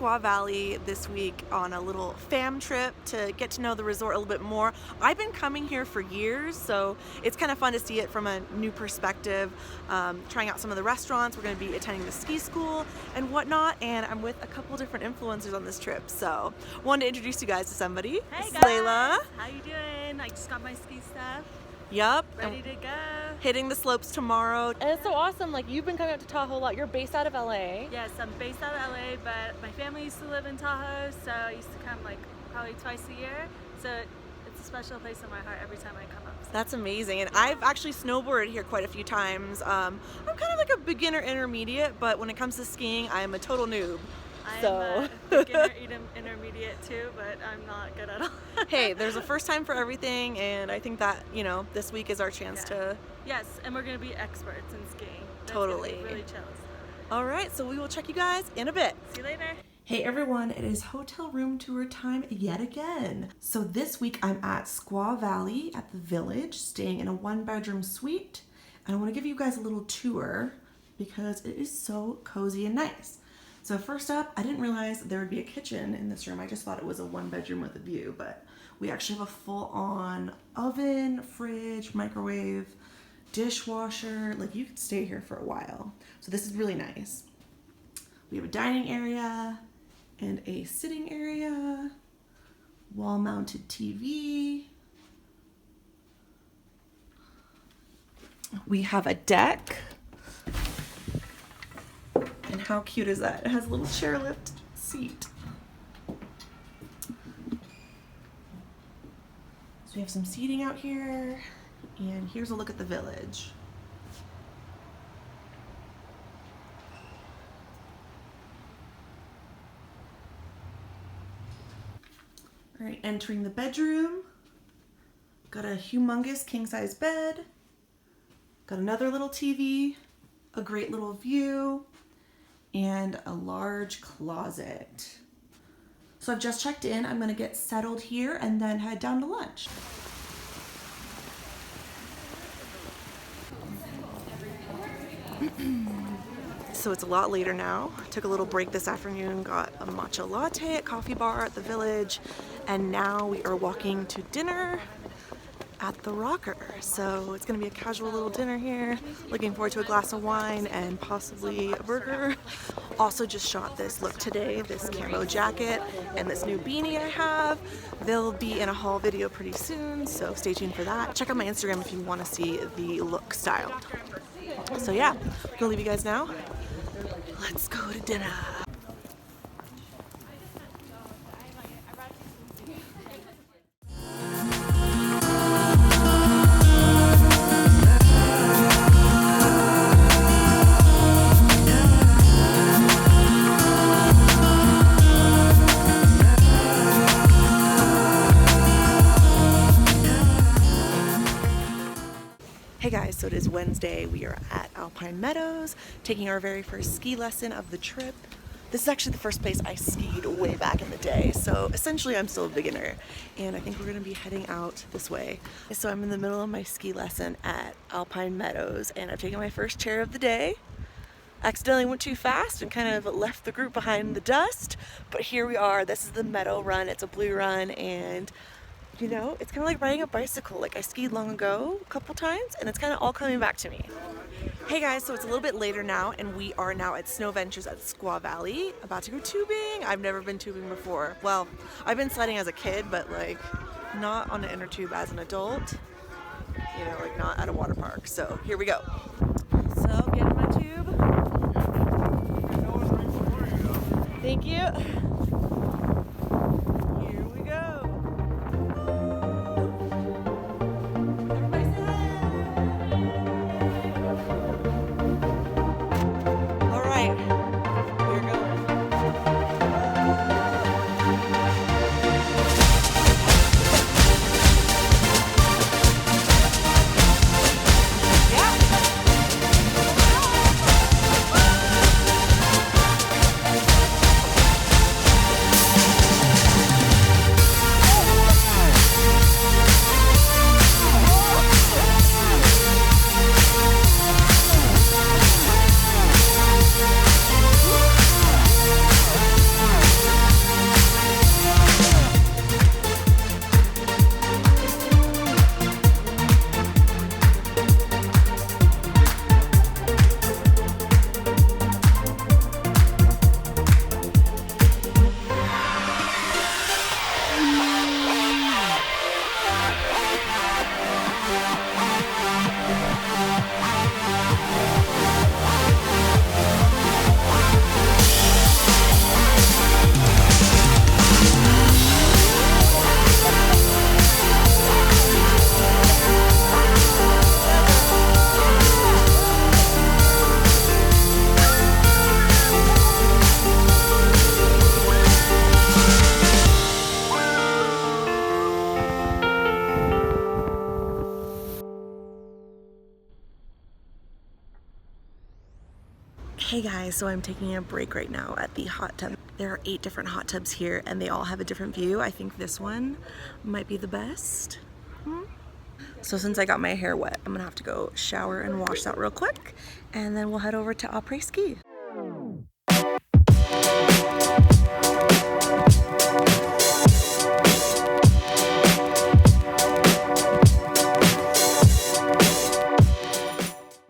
Squaw Valley this week on a little fam trip to get to know the resort a little bit more. I've been coming here for years, so it's kind of fun to see it from a new perspective, trying out some of the restaurants. We're going to be attending the ski school and whatnot, and I'm with a couple different influencers on this trip, so wanted to introduce you guys to somebody. Hey This is guys! Layla. How you doing? I just got my ski stuff. Yup. Ready to go. Hitting the slopes tomorrow. And it's so awesome, like you've been coming out to Tahoe a lot. You're based out of LA. Yes, I'm based out of LA, but my family used to live in Tahoe, so I used to come like probably twice a year. So it's a special place in my heart every time I come up. So. That's amazing. And I've actually snowboarded here quite a few times. I'm kind of like a beginner intermediate, but when it comes to skiing, I am a total noob. I'm so. a beginner intermediate too, but I'm not good at all. Hey, there's a first time for everything, and I think that, you know, this week is our chance to... Yes, and we're going to be experts in skiing. That's totally. Gonna be really chill. All right, so we will check you guys in a bit. See you later. Hey everyone, it is hotel room tour time yet again. So this week I'm at Squaw Valley at the Village, staying in a 1-bedroom suite. And I want to give you guys a little tour because it is so cozy and nice. So first up, I didn't realize there would be a kitchen in this room. I just thought it was a 1-bedroom with a view, but we actually have a full-on oven, fridge, microwave, dishwasher. Like, you could stay here for a while. So this is really nice. We have a dining area and a sitting area, wall-mounted TV. We have a deck. And how cute is that? It has a little chairlift seat. So we have some seating out here, and here's a look at the village. All right, entering the bedroom. Got a humongous king-size bed. Got another little TV, a great little view, and a large closet. So I've just checked in. I'm gonna get settled here and then head down to lunch. So it's a lot later now. Took a little break this afternoon, got a matcha latte at Coffee Bar at the Village, and now we are walking to dinner at the Rocker. So it's gonna be a casual little dinner here. Looking forward to a glass of wine and possibly a burger. Also just shot this look today, this camo jacket and this new beanie I have. They'll be in a haul video pretty soon, so stay tuned for that. Check out my Instagram if you wanna see the look styled. So yeah, I'm gonna leave you guys now. Let's go to dinner. Hey guys, so it is Wednesday. We are at Alpine Meadows, taking our very first ski lesson of the trip. This is actually the first place I skied way back in the day, so essentially I'm still a beginner, and I think we're gonna be heading out this way. So I'm in the middle of my ski lesson at Alpine Meadows, and I've taken my first chair of the day. Accidentally went too fast and kind of left the group behind in the dust, but here we are. This is the Meadow run. It's a blue run, and you know, it's kind of like riding a bicycle. Like, I skied long ago a couple times, and it's kind of all coming back to me. Hey guys, so it's a little bit later now, and we are now at SnoVentures at Squaw Valley, about to go tubing. I've never been tubing before. Well, I've been sledding as a kid, but like not on an inner tube as an adult. You know, like not at a water park. So here we go. So get in my tube. Thank you. Here we go. Hey guys, so I'm taking a break right now at the hot tub. There are 8 different hot tubs here and they all have a different view. I think this one might be the best. So since I got my hair wet, I'm gonna have to go shower and wash that real quick, and then we'll head over to Après ski.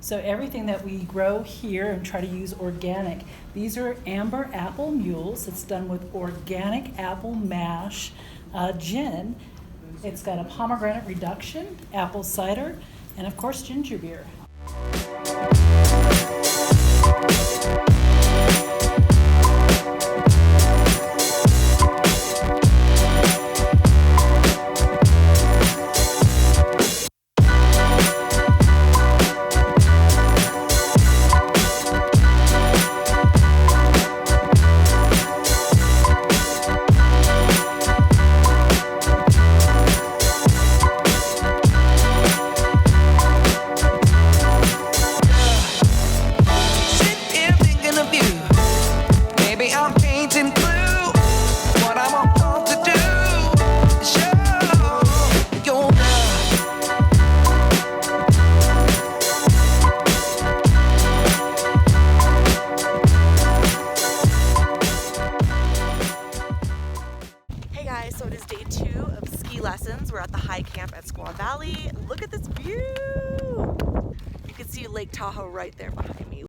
So everything that we grow here and try to use organic. These are amber apple mules. It's done with organic apple mash gin. It's got a pomegranate reduction, apple cider, and of course ginger beer. So it is day 2 of ski lessons. We're at the high camp at Squaw Valley. Look at this view! You can see Lake Tahoe right there behind me.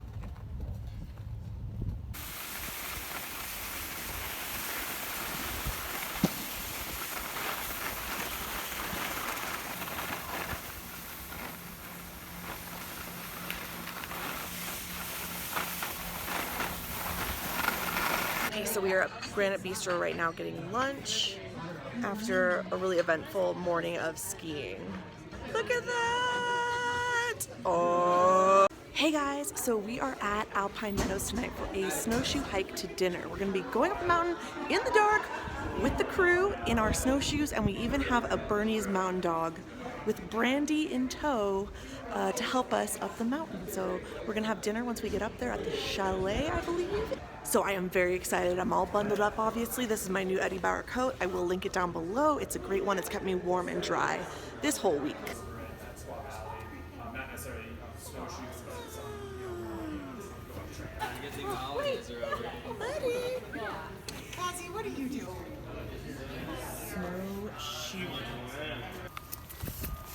Okay, so we are at Granite Bistro right now getting lunch after a really eventful morning of skiing. Look at that! Oh! Hey guys, so we are at Alpine Meadows tonight for a snowshoe hike to dinner. We're gonna be going up the mountain in the dark with the crew in our snowshoes, and we even have a Bernese mountain dog with Brandy in tow to help us up the mountain. So we're gonna have dinner once we get up there at the Chalet, I believe. So I am very excited. I'm all bundled up, obviously. This is my new Eddie Bauer coat. I will link it down below. It's a great one. It's kept me warm and dry this whole week. Wait, buddy. Ozzy, what are you doing? Snowshoe.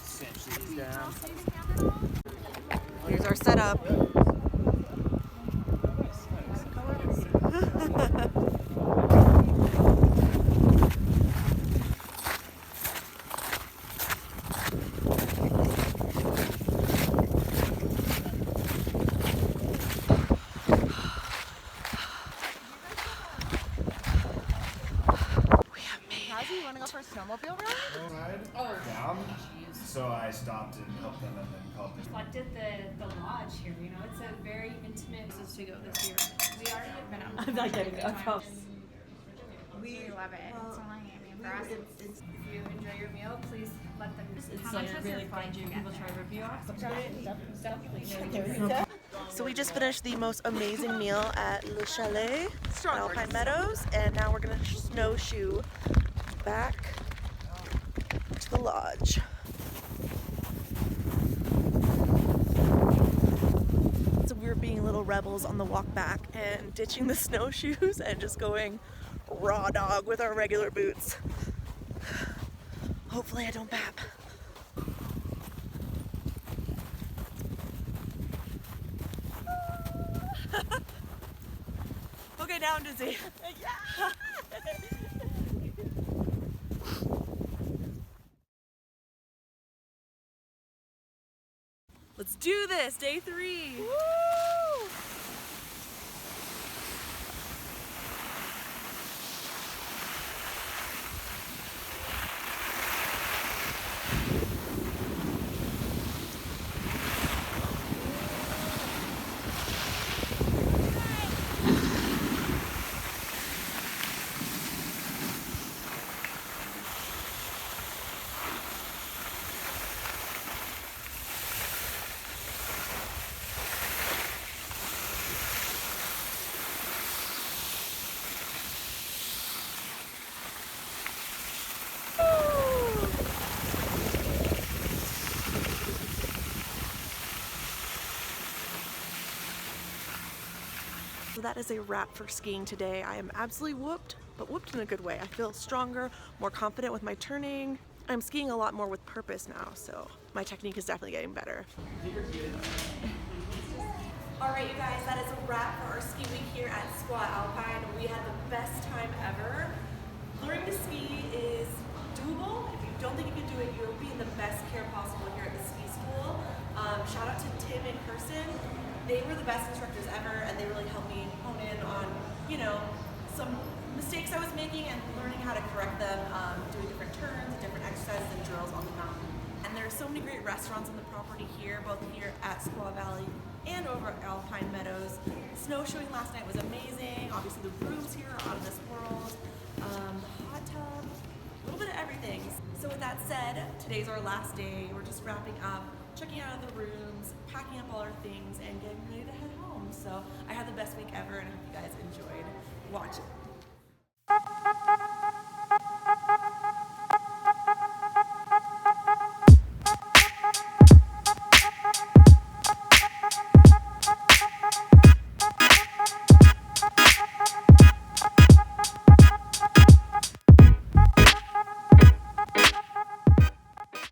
Cinch these down. Here's our setup. Running off our snowmobile ride? Oh, down. So I stopped and helped them and then called them. Reflected the lodge here, you know, it's a very intimate place to go this year. We already have been up. I'm not getting it. We love it. It's only, I mean, for us, if you enjoy your meal, please let them. It's like really fun. Do people try to review off? So we just finished the most amazing meal at Le Chalet at Alpine Meadows, and now we're gonna snowshoe back to the lodge. So we were being little rebels on the walk back and ditching the snowshoes and just going raw dog with our regular boots. Hopefully I don't bap. Okay, down, Dizzy. Yeah. Let's do this, day 3. Woo! that is a wrap for skiing today. I am absolutely whooped, but whooped in a good way. I feel stronger, more confident with my turning. I'm skiing a lot more with purpose now, so my technique is definitely getting better. All right, you guys, that is a wrap for our ski week here at Squaw Alpine. We had the best time ever. Learning to ski is doable. If you don't think you can do it, you'll be in the best care possible here at the ski school. Shout out to Tim and Kirsten. They were the best instructors ever, and they really helped me hone in on, you know, some mistakes I was making and learning how to correct them, doing different turns, different exercises and drills on the mountain. And there are so many great restaurants on the property here, both here at Squaw Valley and over at Alpine Meadows. Snowshoeing last night was amazing. Obviously the rooms here are out of this world. The hot tub, a little bit of everything. So with that said, today's our last day. We're just wrapping up, checking out of the rooms, packing up all our things, and getting ready to head home. So I had the best week ever, and I hope you guys enjoyed watching.